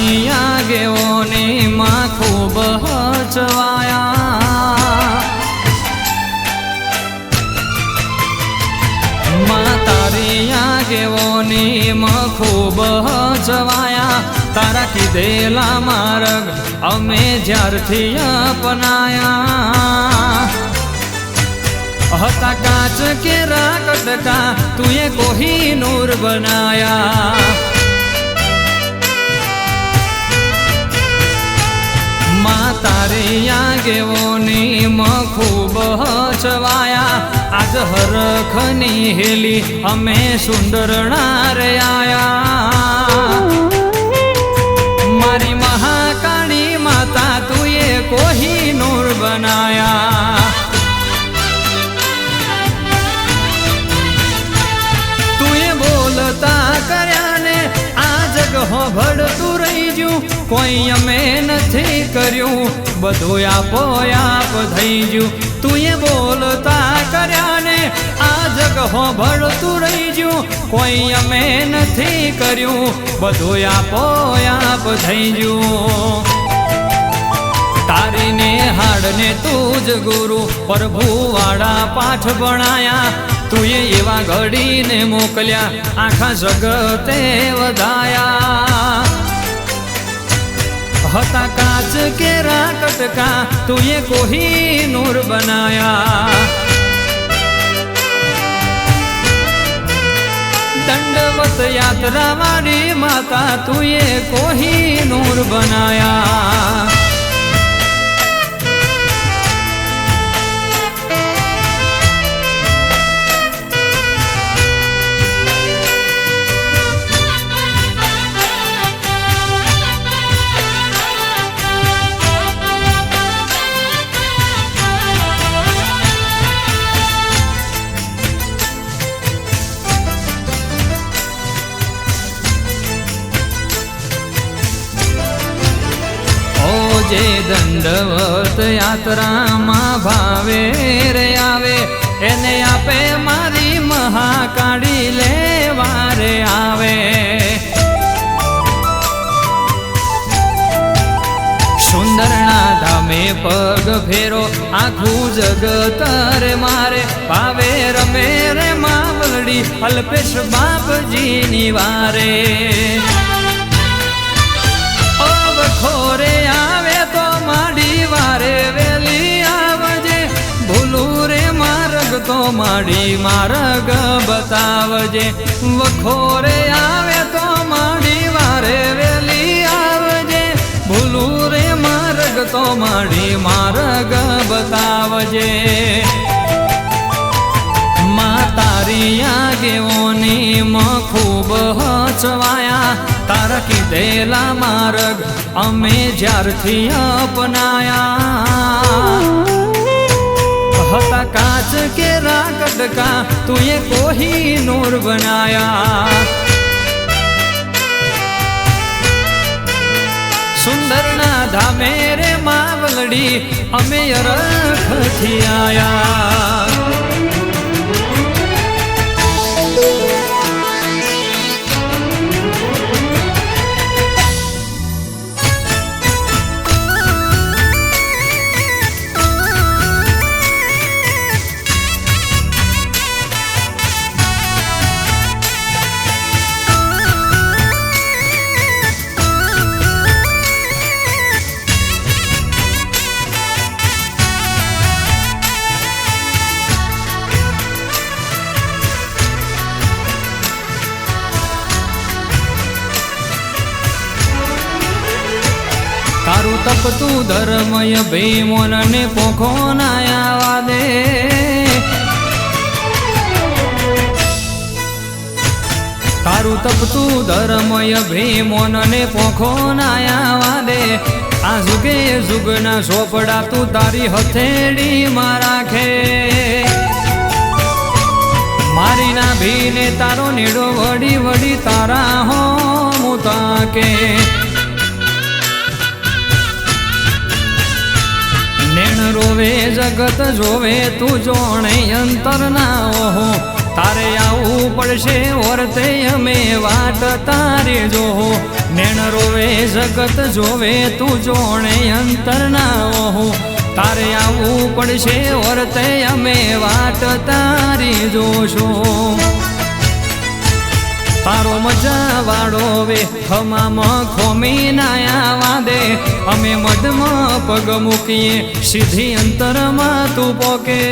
તારી આગેઓની માં ખૂબ હચવાયા, માં તારી આગેઓની માં ખૂબ હચવાયા, તારા કીધેલા માર્ગ અમે જ્યારથી અપનાયા, હતા કાચ કેરા કટકા તુએ કોહિનૂર બનાયા, માં તારી આગેઓની માં ખૂબ હચવાયા, આજ હરખની હેલી અમે સુંદરણા રે આયા, મારી મહાકાળી માતા તુએ કોહિનૂર બનાયા, તુએ બોલતા કર્યા ને આ જગ હોભળતું રહી ગયું, કોઈ અમે નથી કર્યું બધું આપો આપ થઈ ગયું, તુએ બોલતા કર્યા ને આ જગ હોભળતું રહી ગયું, કોઈ અમે નથી કર્યું બધું આપો આપ થઈ ગયું, તારીને હાડને તું જ ગુરુ પ્રભુ વાળા પાઠ ભણાયા, તુએ એવા ઘડીને મોકલ્યા આખા જગતે વધાયા, હતા કાચ કેરા કટકા તુએ કોહિનૂર બનાયા, દંડવત યાત્રા વાળી માતા તુએ કોહિનૂર બનાયા, જે દંડવત યાત્રામાં ભાવે રે આવે એને આપે મારી મહાકાળી લેવા રે આવે, સુંદરના ધામે પગ ફેરો આખું જગત રે મારે, ભાવે રમે રે માવલડી અલ્પેશ બાપજીની વારે, ખોરે આવે તો માડી વારે વેલી આવજે, ભૂલું રે માર્ગ તો માડી માર્ગ બતાવજે, વખોરે આવે તો માડી વારે વેલી આવજે, ભૂલું રે માર્ગ તો માડી માર્ગ બતાવજે, માં તારી આગેઓની માં ખૂબ હચવાયા, તારા કીધેલા માર્ગ અમે જ્યારથી અપનાયા, હતા કાચ કેરા કટકા તુએ કોહિનૂર બનાયા, સુંદરના ધામે રે માવલડી અમે અરખથી આયા, તારું તપતું ધર્મય ભીમોનને પોખો ના આવા દે, તારું તપતું ધર્મય ભીમોનને પોખો ના આવા દે, આ જુગે જુગના સોપડા તું તારી હથેળીમાં રાખે, મારી ના ભીને તારો નીડો વડી વડી તારા હો મુતાકે, નેણ રોવે જગત જોવે તું જોણે અંતર ના ઓહો, તારે આવું પડશે વર્તે અમે વાટ તારે જોહો, નેણ રોવે જગત જોવે તું જોણે અંતરના ઓહું તારે આવવું પડશે વર્તે અમે વાટ તારી જોશું તારો મજા વાળો વે ખમામ ખોમી નાયા વાદે અમે મધમાં પગ મૂકીએ સીધી અંતરમાં તું પોકે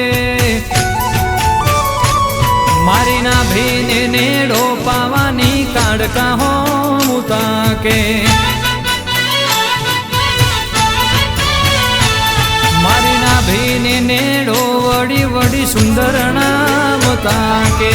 મારી ના ભીને નેડો પાવાની કાઢકા હો મુતાકે મારી ના ભીને નેડો વડી વડી સુંદર નામ તાકે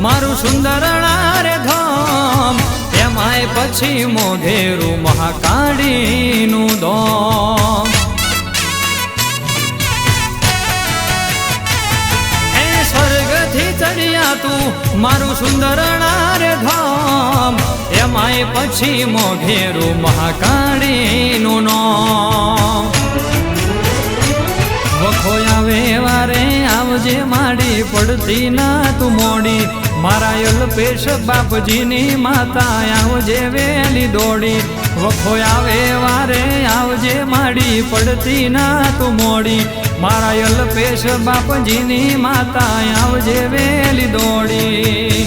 મારું સુંદર રે ધામ એમાંય પછી મોઘેરું મહાકાળીનું દોમ એ સ્વર્ગથી ચડ્યા તું મારું સુંદર રે ધામ એમાંય પછી મોઘેરું મહાકાળીનું નોમ વખો આવે વારે આવજે માડી પડતી ના તું મોડી મારા અલ્પેશ બાપજીની માતા આવજે વેલી દોડી વખો આવે વારે આવજે માડી પડતી ના તું મોડી મારા અલ્પેશ બાપજીની માતા આવજે વેલી દોડી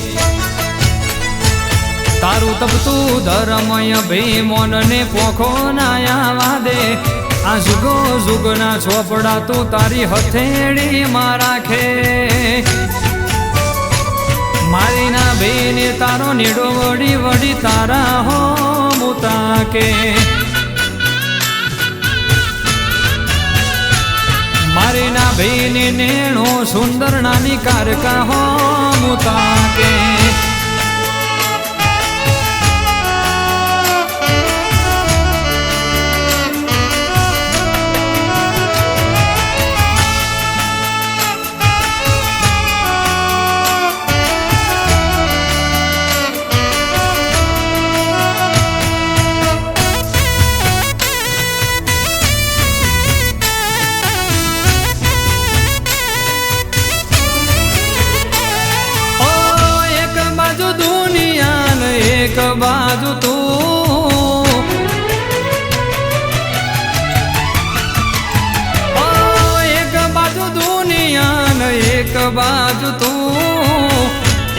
તારું તપતું ધર્મય ભીમોનને પોખો નાયા વાદે આ જુગો જુગના ચોપડા તું તારી હથેળીમાં રાખે મારી ના બેને તારો નીડો વડી વડી તારા હો મુતાકે મારી ના બેને નેણો સુંદર નાની કારકા હો મુતાકે એક બાજુ તું એક બાજુ દુનિયાન એક બાજુ તું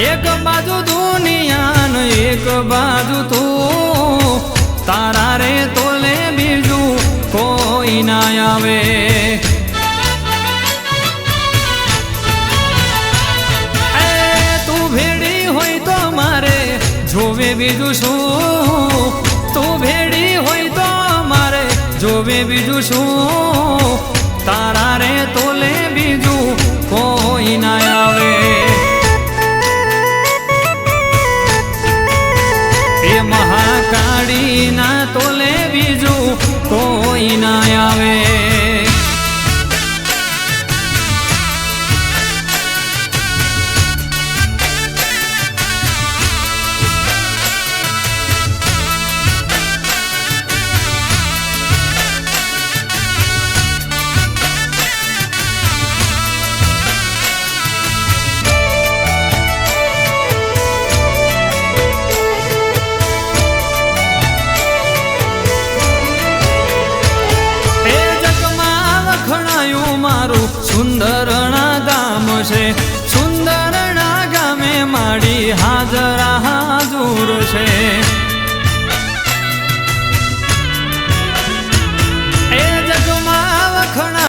એક બાજુ દુનિયાન એક બાજુ તું તારા રે તોલે બીજું કોઈ ના આવે તું ભેડી હોય તો મારે જોવે બીજું શું તું ભેડી હોય તો મારે જોવે બીજું શું તારા રે તોલે બીજું કોઈ ના આવે એ મહાકાળી ના તોલે બીજું કોઈ ના આવે સુંદર ના ધામ છે